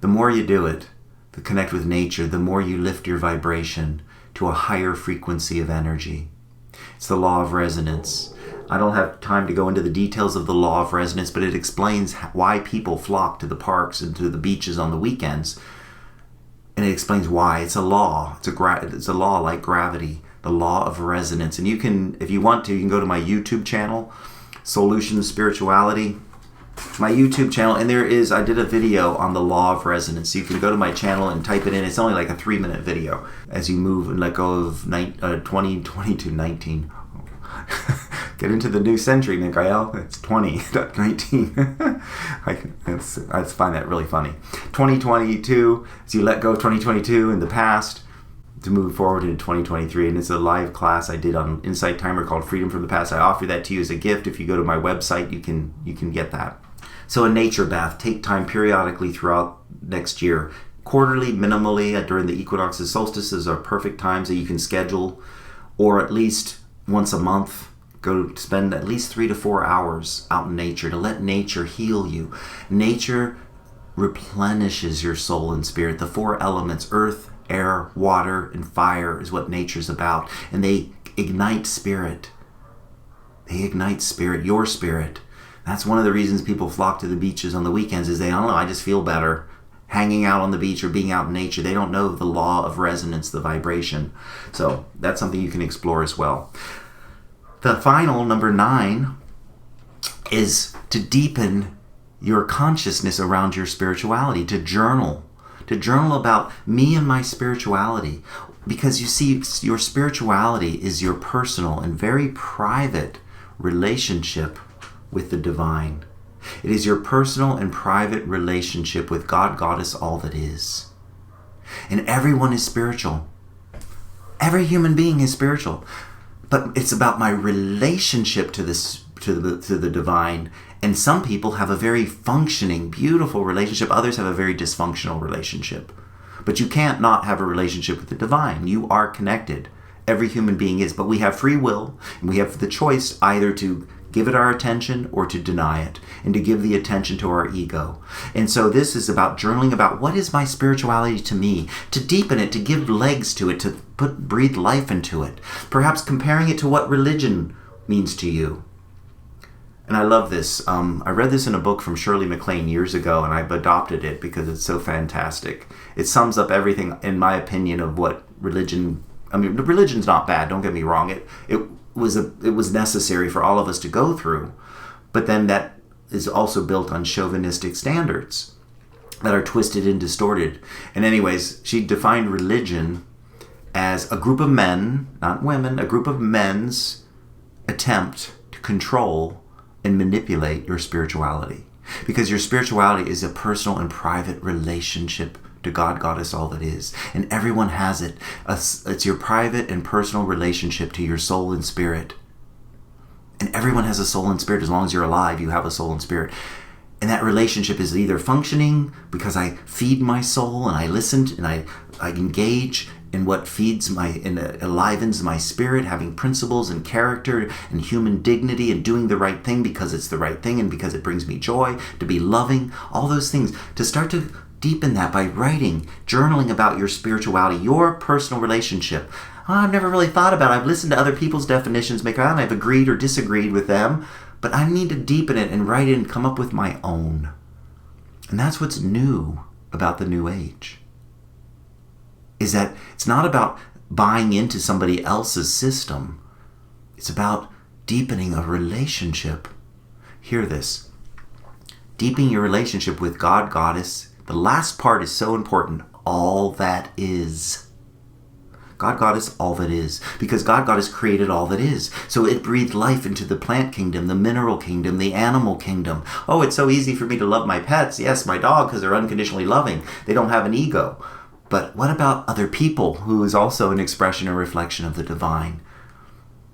The more you do it, to connect with nature, the more you lift your vibration to a higher frequency of energy. It's the law of resonance. I don't have time to go into the details of the law of resonance, but it explains why people flock to the parks and to the beaches on the weekends. And it explains why. It's a law. It's a law like gravity, the law of resonance. And you can, if you want to, you can go to my YouTube channel, Soul-utions Spirituality. My YouTube channel, and I did a video on the law of resonance. So you can go to my channel and type it in. It's only like a 3-minute video as you move and let go of 2020 to 19. Get into the new century, Michaiel. It's 20, not 19. I find that really funny. 2022, as you let go of 2022 in the past to move forward into 2023. And it's a live class I did on Insight Timer called Freedom from the Past. I offer that to you as a gift. If you go to my website, you can get that. So a nature bath. Take time periodically throughout next year. Quarterly, minimally, during the equinoxes, solstices are perfect times that you can schedule, or at least once a month. Go spend at least 3 to 4 hours out in nature to let nature heal you. Nature replenishes your soul and spirit. The 4 elements, earth, air, water, and fire, is what nature's about. And they ignite spirit. They ignite spirit, your spirit. That's one of the reasons people flock to the beaches on the weekends is they don't know, I just feel better hanging out on the beach or being out in nature. They don't know the law of resonance, the vibration. So that's something you can explore as well. The final, number 9, is to deepen your consciousness around your spirituality, to journal about me and my spirituality. Because you see, your spirituality is your personal and very private relationship with the divine. It is your personal and private relationship with God, Goddess, all that is. And everyone is spiritual. Every human being is spiritual. But it's about my relationship to the divine. And some people have a very functioning, beautiful relationship. Others have a very dysfunctional relationship. But you can't not have a relationship with the divine. You are connected. Every human being is. But we have free will, and we have the choice either to give it our attention or to deny it, and to give the attention to our ego. And so this is about journaling about what is my spirituality to me, to deepen it, to give legs to it, to breathe life into it. Perhaps comparing it to what religion means to you. And I love this. I read this in a book from Shirley MacLaine years ago, and I've adopted it because it's so fantastic. It sums up everything, in my opinion, of what religion... I mean, religion's not bad, don't get me wrong. It was necessary for all of us to go through. But then that is also built on chauvinistic standards that are twisted and distorted. And anyways, she defined religion as a group of men, not women, a group of men's attempt to control and manipulate your spirituality. Because your spirituality is a personal and private relationship to God, Goddess, all that is. And everyone has it. It's your private and personal relationship to your soul and spirit. And everyone has a soul and spirit. As long as you're alive, you have a soul and spirit. And that relationship is either functioning because I feed my soul and I listen and I engage in what feeds and enlivens my spirit, having principles and character and human dignity and doing the right thing because it's the right thing and because it brings me joy, to be loving, all those things. To start to deepen that by writing, journaling about your spirituality, your personal relationship. I've never really thought about it. I've listened to other people's definitions, and I've agreed or disagreed with them, but I need to deepen it and write it and come up with my own. And that's what's new about the New Age. Is that it's not about buying into somebody else's system. It's about deepening a relationship. Hear this. Deepening your relationship with God, Goddess. The last part is so important. All that is. God is all that is, because God has created all that is. So it breathed life into the plant kingdom, the mineral kingdom, the animal kingdom. Oh, it's so easy for me to love my pets. Yes, my dog, because they're unconditionally loving. They don't have an ego. But what about other people who is also an expression and reflection of the divine?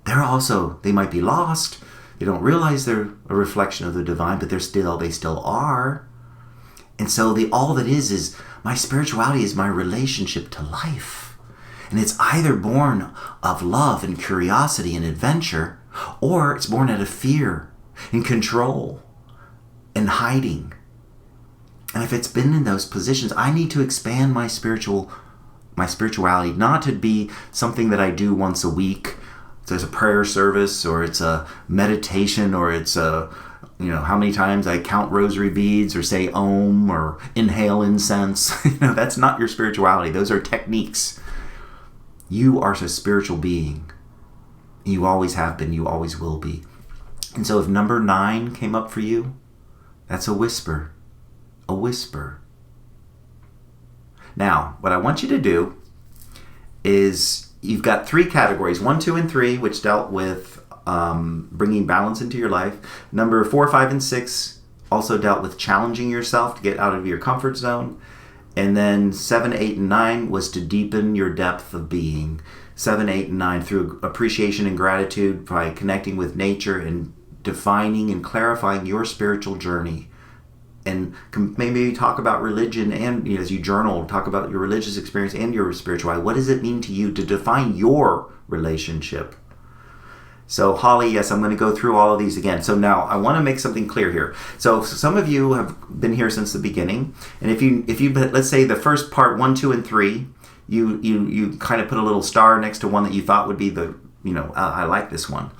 They might be lost. They don't realize they're a reflection of the divine, but they still are. And so all that is my spirituality is my relationship to life. And it's either born of love and curiosity and adventure, or it's born out of fear and control and hiding. And if it's been in those positions, I need to expand my spirituality, not to be something that I do once a week. There's a prayer service, or it's a meditation, or it's how many times I count rosary beads or say Om or inhale incense. That's not your spirituality. Those are techniques. You are a spiritual being. You always have been. You always will be. And so if number 9 came up for you, that's a whisper. A whisper. Now, what I want you to do is, you've got 3 categories, 1, 2, and 3, which dealt with bringing balance into your life. Number 4, 5, and 6 also dealt with challenging yourself to get out of your comfort zone. And then 7, 8, and 9 was to deepen your depth of being. 7, 8, and 9 through appreciation and gratitude, by connecting with nature and defining and clarifying your spiritual journey. And maybe talk about religion, and as you journal, talk about your religious experience and your spirituality. What does it mean to you to define your relationship? So Holly, yes, I'm going to go through all of these again. So now I want to make something clear here. So some of you have been here since the beginning, and if you let's say the first part 1, 2, and 3, you kind of put a little star next to one that you thought would be I like this one.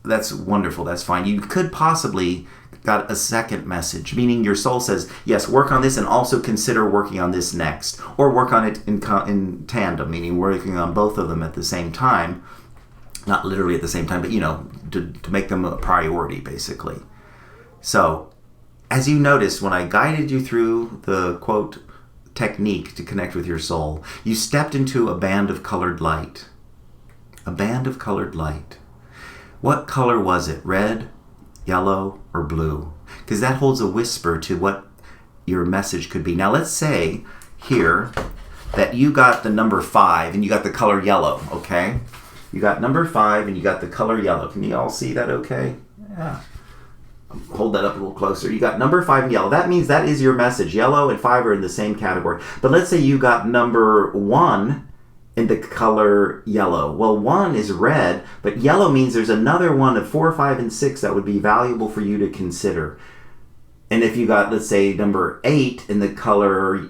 That's wonderful. That's fine. You could possibly got a second message, meaning your soul says, yes, work on this and also consider working on this next, or work on it in tandem, meaning working on both of them at the same time, not literally at the same time, but to make them a priority, basically. So as you noticed, when I guided you through the quote technique to connect with your soul, you stepped into a band of colored light. A band of colored light. What color was it? Red, yellow, or blue? Because that holds a whisper to what your message could be. Now let's say here that you got the number 5 and you got the color yellow, okay? You got number 5 and you got the color yellow. Can you all see that okay? Yeah. Hold that up a little closer. You got number 5 and yellow. That means that is your message. Yellow and 5 are in the same category. But let's say you got number 1 in the color yellow. Well, 1 is red, but yellow means there's another one of 4, 5, and 6 that would be valuable for you to consider. And if you got, let's say, number 8 in the color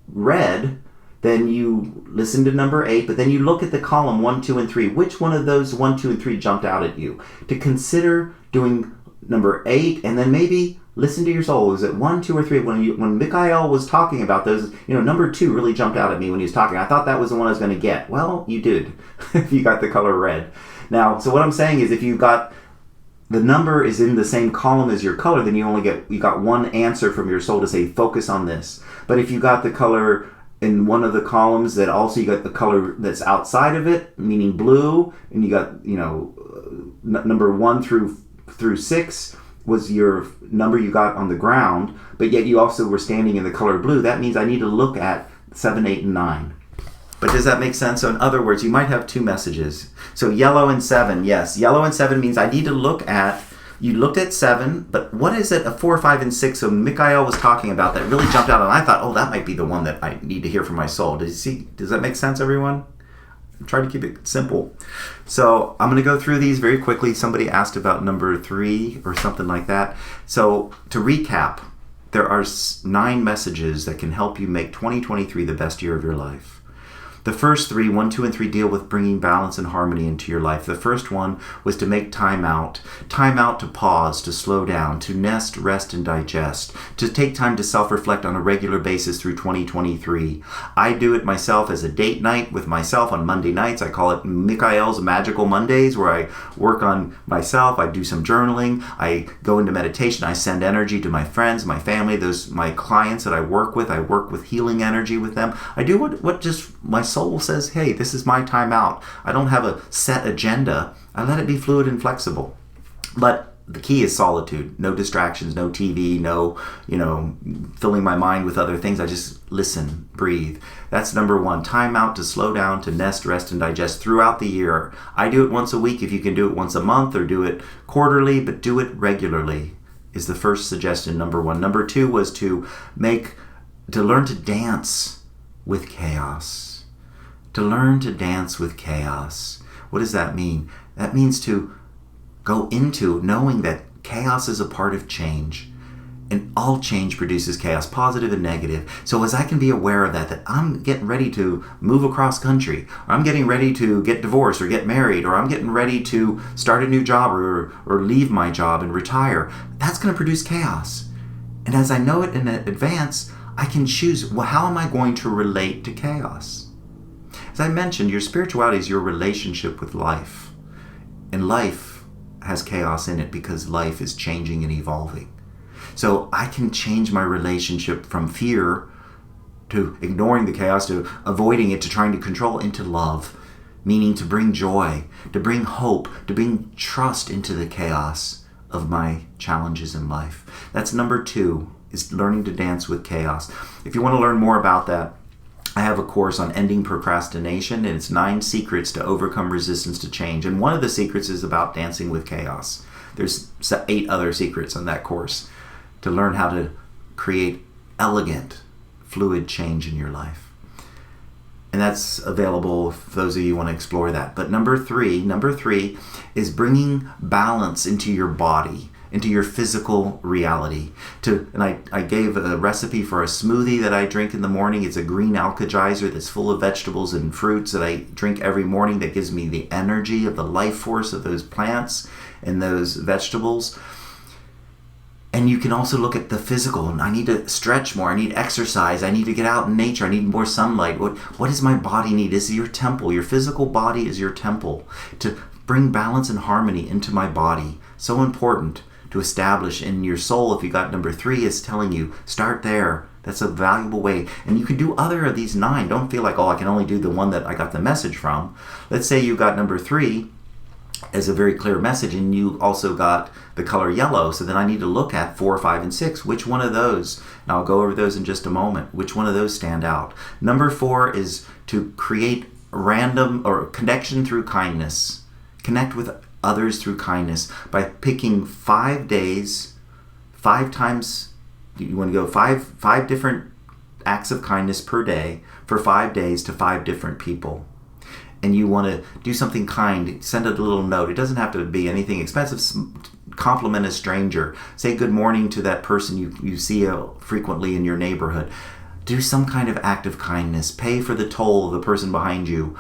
red, then you listen to number 8, but then you look at the column 1, 2, and 3. Which one of those 1, 2, and 3 jumped out at you? To consider doing number 8, and then maybe listen to your soul. Is it 1, 2, or 3? When Michaiel was talking about those, number 2 really jumped out at me when he was talking. I thought that was the one I was going to get. Well, you did, if you got the color red. Now, so what I'm saying is, if you got the number is in the same column as your color, then you got one answer from your soul to say, focus on this. But if you got the color in one of the columns that also you got the color that's outside of it, meaning blue, and you got, number 1 through 6 was your number you got on the ground, but yet you also were standing in the color blue, that means I need to look at 7, 8, and 9. But does that make sense? So in other words, you might have 2 messages. So yellow and 7, yes. Yellow and 7 means I need to look at, you looked at 7, but what is it, a 4, 5, and 6? So Michaiel was talking about that really jumped out, and I thought, oh, that might be the one that I need to hear from my soul. Does that make sense, everyone? I'm trying to keep it simple. So I'm going to go through these very quickly. Somebody asked about number 3 or something like that. So to recap, there are 9 messages that can help you make 2023 the best year of your life. The first 3, 1, 2, and 3, deal with bringing balance and harmony into your life. The first one was to make time out to pause, to slow down, to nest, rest, and digest, to take time to self-reflect on a regular basis through 2023. I do it myself as a date night with myself on Monday nights. I call it Michael's Magical Mondays, where I work on myself. I do some journaling. I go into meditation. I send energy to my friends, my family, my clients that I work with. I work with healing energy with them. I do what just my soul says, hey, this is my time out. I don't have a set agenda. I let it be fluid and flexible. But the key is solitude. No distractions, no TV, no, filling my mind with other things. I just listen, breathe. That's number one. Time out to slow down, to nest, rest, and digest throughout the year. I do it once a week. If you can do it once a month or do it quarterly, but do it regularly is the first suggestion, number one. Number two was to learn to dance with chaos. To learn to dance with chaos. What does that mean? That means to go into knowing that chaos is a part of change, and all change produces chaos, positive and negative. So as I can be aware of that I'm getting ready to move across country, or I'm getting ready to get divorced or get married, or I'm getting ready to start a new job or leave my job and retire, that's going to produce chaos. And as I know it in advance, I can choose, well, how am I going to relate to chaos? As I mentioned, your spirituality is your relationship with life. And life has chaos in it because life is changing and evolving. So I can change my relationship from fear to ignoring the chaos, to avoiding it, to trying to control, into love, meaning to bring joy, to bring hope, to bring trust into the chaos of my challenges in life. That's number two, is learning to dance with chaos. If you want to learn more about that, I have a course on ending procrastination, and it's 9 secrets to overcome resistance to change. And one of the secrets is about dancing with chaos. There's 8 other secrets on that course to learn how to create elegant, fluid change in your life. And that's available for those of you who want to explore that. But number three is bringing balance into your body, into your physical reality. And I gave a recipe for a smoothie that I drink in the morning. It's a green alkagizer that's full of vegetables and fruits that I drink every morning, that gives me the energy of the life force of those plants and those vegetables. And you can also look at the physical. And I need to stretch more. I need exercise. I need to get out in nature. I need more sunlight. What does my body need? This is your temple. Your physical body is your temple. To bring balance and harmony into my body. So important to establish in your soul. If you got number 3, is telling you, start there. That's a valuable way. And you can do other of these 9. Don't feel like, I can only do the one that I got the message from. Let's say you got number 3 as a very clear message, and you also got the color yellow. So then I need to look at 4, 5, and 6. Which one of those? And I'll go over those in just a moment. Which one of those stand out? Number 4 is to create random or connection through kindness. Connect with others through kindness by picking 5 days, 5 times. You want to go 5 different acts of kindness per day for 5 days to 5 different people. And you want to do something kind, send a little note. It doesn't have to be anything expensive. Compliment a stranger. Say good morning to that person you see frequently in your neighborhood. Do some kind of act of kindness. Pay for the toll of the person behind you.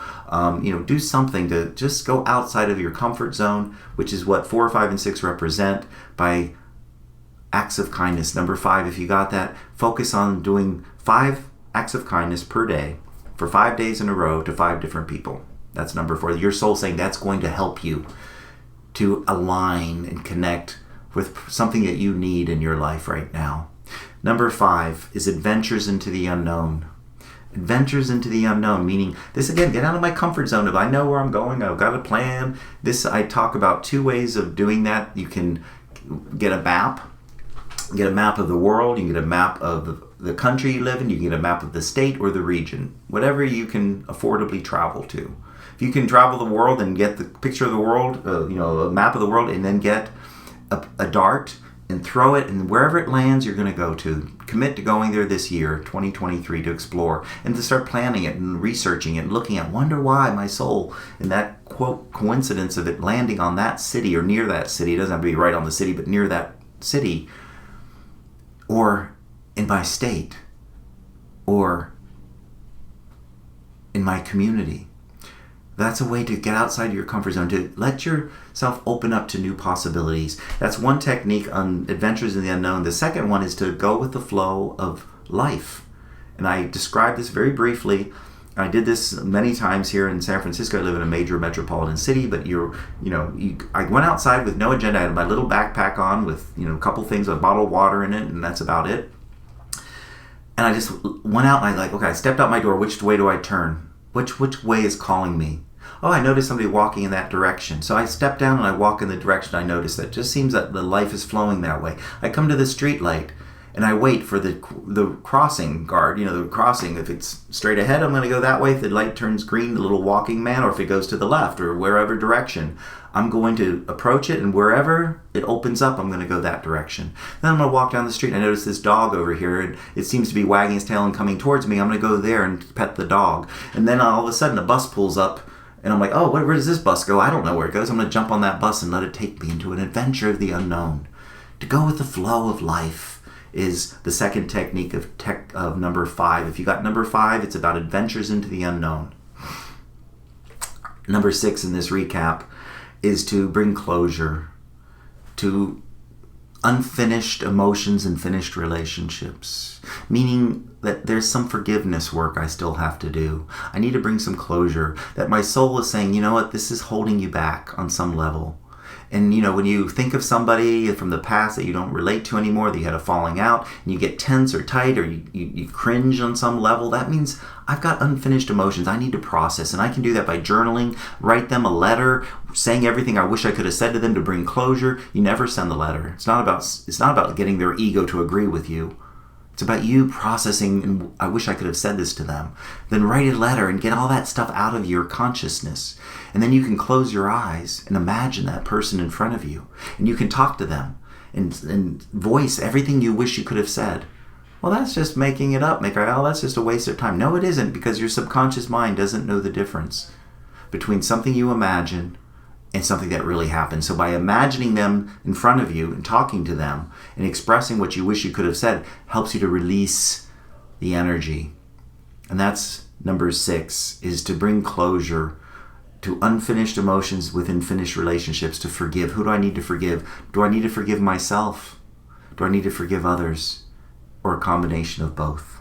Do something to just go outside of your comfort zone, which is what 4, 5, and 6 represent, by acts of kindness. Number 5, if you got that, focus on doing 5 acts of kindness per day for 5 days in a row to 5 different people. That's number 4. Your soul saying that's going to help you to align and connect with something that you need in your life right now. Number 5 is adventures into the unknown. Adventures into the unknown, meaning this again, get out of my comfort zone. If I know where I'm going, I've got a plan. I talk about 2 ways of doing that. You can get a map of the world. You can get a map of the country you live in. You can get a map of the state or the region, whatever you can affordably travel to. If you can travel the world and get the picture of the world, a map of the world, and then get a dart and throw it, and wherever it lands, you're going to go to. Commit to going there this year, 2023, to explore and to start planning it and researching it and looking at, wonder why my soul, and that quote coincidence of it landing on that city or near that city. It doesn't have to be right on the city, but near that city, or in my state, or in my community. That's a way to get outside your comfort zone, to let yourself open up to new possibilities. That's one technique on adventures in the unknown. The second one is to go with the flow of life. And I described this very briefly. I did this many times here in San Francisco. I live in a major metropolitan city, but I went outside with no agenda. I had my little backpack on with, a couple things, a bottle of water in it, and that's about it. And I just went out and I stepped out my door. Which way do I turn? Which way is calling me? Oh, I noticed somebody walking in that direction. So I step down and I walk in the direction I notice. That just seems that the life is flowing that way. I come to the street light and I wait for the crossing guard, the crossing. If it's straight ahead, I'm going to go that way. If the light turns green, the little walking man, or if it goes to the left or wherever direction, I'm going to approach it, and wherever it opens up, I'm going to go that direction. Then I'm going to walk down the street, and I notice this dog over here, and it seems to be wagging his tail and coming towards me. I'm going to go there and pet the dog. And then all of a sudden, a bus pulls up, and I'm like, oh, where does this bus go? I don't know where it goes. I'm going to jump on that bus and let it take me into an adventure of the unknown. To go with the flow of life is the second technique of number 5. If you got number 5, it's about adventures into the unknown. Number 6 in this recap is to bring closure to unfinished emotions and finished relationships, meaning that there's some forgiveness work I still have to do. I need to bring some closure, that my soul is saying, you know what, this is holding you back on some level. And when you think of somebody from the past that you don't relate to anymore, that you had a falling out, and you get tense or tight, or you cringe on some level, that means I've got unfinished emotions I need to process. And I can do that by journaling, write them a letter, saying everything I wish I could have said to them to bring closure. You never send the letter. It's not about getting their ego to agree with you. It's about you processing, and I wish I could have said this to them. Then write a letter and get all that stuff out of your consciousness. And then you can close your eyes and imagine that person in front of you. And you can talk to them and voice everything you wish you could have said. Well, that's just making it up, Michaiel. That's just a waste of time. No, it isn't, because your subconscious mind doesn't know the difference between something you imagine and something that really happened. So by imagining them in front of you and talking to them and expressing what you wish you could have said helps you to release the energy. And that's number 6, is to bring closure to unfinished emotions within finished relationships, to forgive. Who do I need to forgive? Do I need to forgive myself? Do I need to forgive others? Or a combination of both?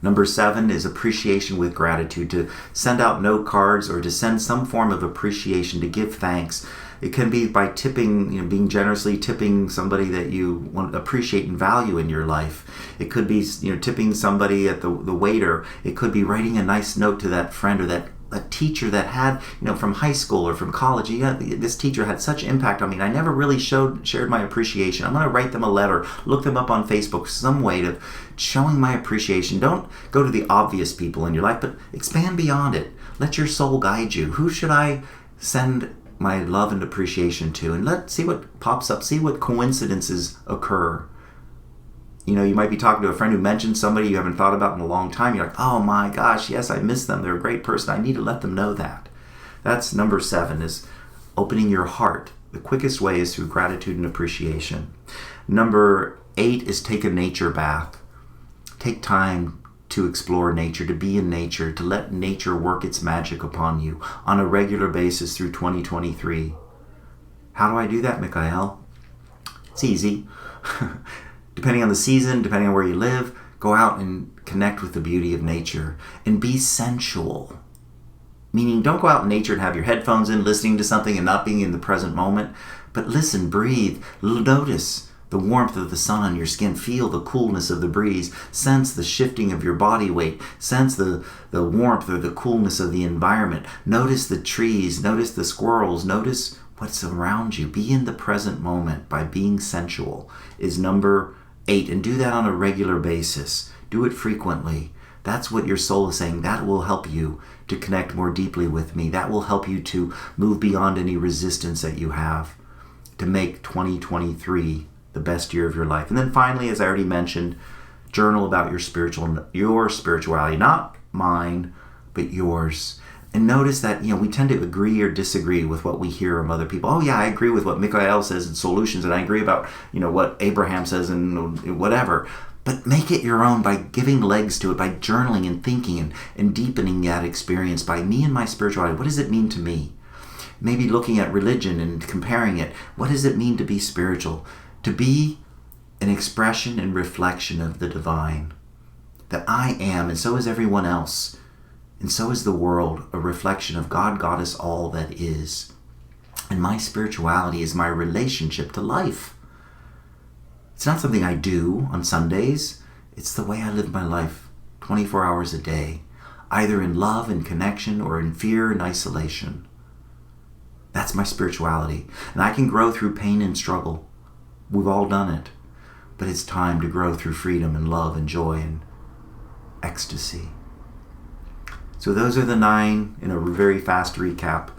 Number 7 is appreciation with gratitude, to send out note cards or to send some form of appreciation, to give thanks. It can be by tipping, being generously tipping somebody that you want to appreciate and value in your life. It could be, tipping somebody at the waiter. It could be writing a nice note to that friend or that teacher that had, from high school or from college. This teacher had such impact on me, and I never really shared my appreciation. I'm going to write them a letter, look them up on Facebook, some way of showing my appreciation. Don't go to the obvious people in your life, but expand beyond it. Let your soul guide you. Who should I send my love and appreciation to? And let's see what pops up, see what coincidences occur. You might be talking to a friend who mentioned somebody you haven't thought about in a long time. You're like, oh my gosh, yes, I miss them. They're a great person. I need to let them know that. That's number 7, is opening your heart. The quickest way is through gratitude and appreciation. Number 8 is take a nature bath. Take time to explore nature, to be in nature, to let nature work its magic upon you on a regular basis through 2023. How do I do that, Michaiel? It's easy. Depending on the season, depending on where you live, go out and connect with the beauty of nature and be sensual. Meaning, don't go out in nature and have your headphones in, listening to something and not being in the present moment, but listen, breathe, notice the warmth of the sun on your skin, feel the coolness of the breeze, sense the shifting of your body weight, sense the warmth or the coolness of the environment, notice the trees, notice the squirrels, notice what's around you. Be in the present moment by being sensual is number 8, and do that on a regular basis. Do it frequently. That's what your soul is saying. That will help you to connect more deeply with me. That will help you to move beyond any resistance that you have, to make 2023 the best year of your life. And then finally, as I already mentioned, journal about your spirituality, not mine, but yours. And notice that, we tend to agree or disagree with what we hear from other people. Oh yeah, I agree with what Michaiel says in Soul-utions, and I agree about, what Abraham says and whatever. But make it your own by giving legs to it, by journaling and thinking and deepening that experience by me and my spirituality. What does it mean to me? Maybe looking at religion and comparing it. What does it mean to be spiritual? To be an expression and reflection of the divine. That I am, and so is everyone else. And so is the world, a reflection of God, Goddess, all that is. And my spirituality is my relationship to life. It's not something I do on Sundays. It's the way I live my life 24 hours a day. either in love and connection or in fear and isolation. That's my spirituality. And I can grow through pain and struggle. We've all done it. But it's time to grow through freedom and love and joy and ecstasy. So those are the 9 in a very fast recap.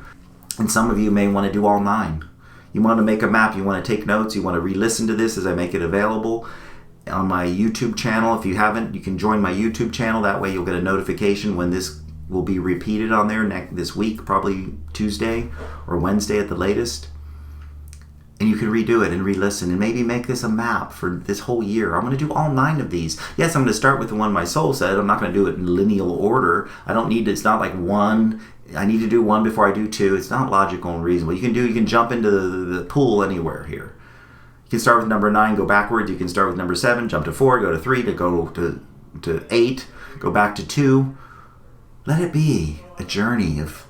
And some of you may want to do all 9. You want to make a map, you want to take notes, you want to re-listen to this as I make it available on my YouTube channel. If you haven't, you can join my YouTube channel. That way you'll get a notification when this will be repeated on there this week, probably Tuesday or Wednesday at the latest. And you can redo it and re-listen and maybe make this a map for this whole year. I'm going to do all 9 of these. Yes, I'm going to start with the one my soul said. I'm not going to do it in lineal order. I don't need to, it's not like 1. I need to do 1 before I do 2. It's not logical and reasonable. You can jump into the pool anywhere here. You can start with number 9, go backwards. You can start with number 7, jump to 4, go to 3, to go to 8, go back to 2. Let it be a journey of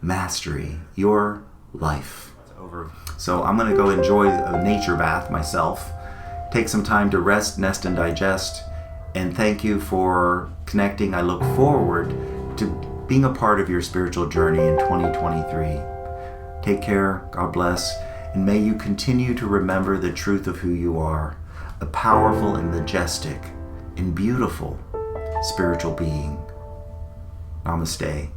mastery, your life. It's over. So I'm going to go enjoy a nature bath myself, take some time to rest, nest, and digest, and thank you for connecting. I look forward to being a part of your spiritual journey in 2023. Take care, God bless, and may you continue to remember the truth of who you are, a powerful and majestic and beautiful spiritual being. Namaste.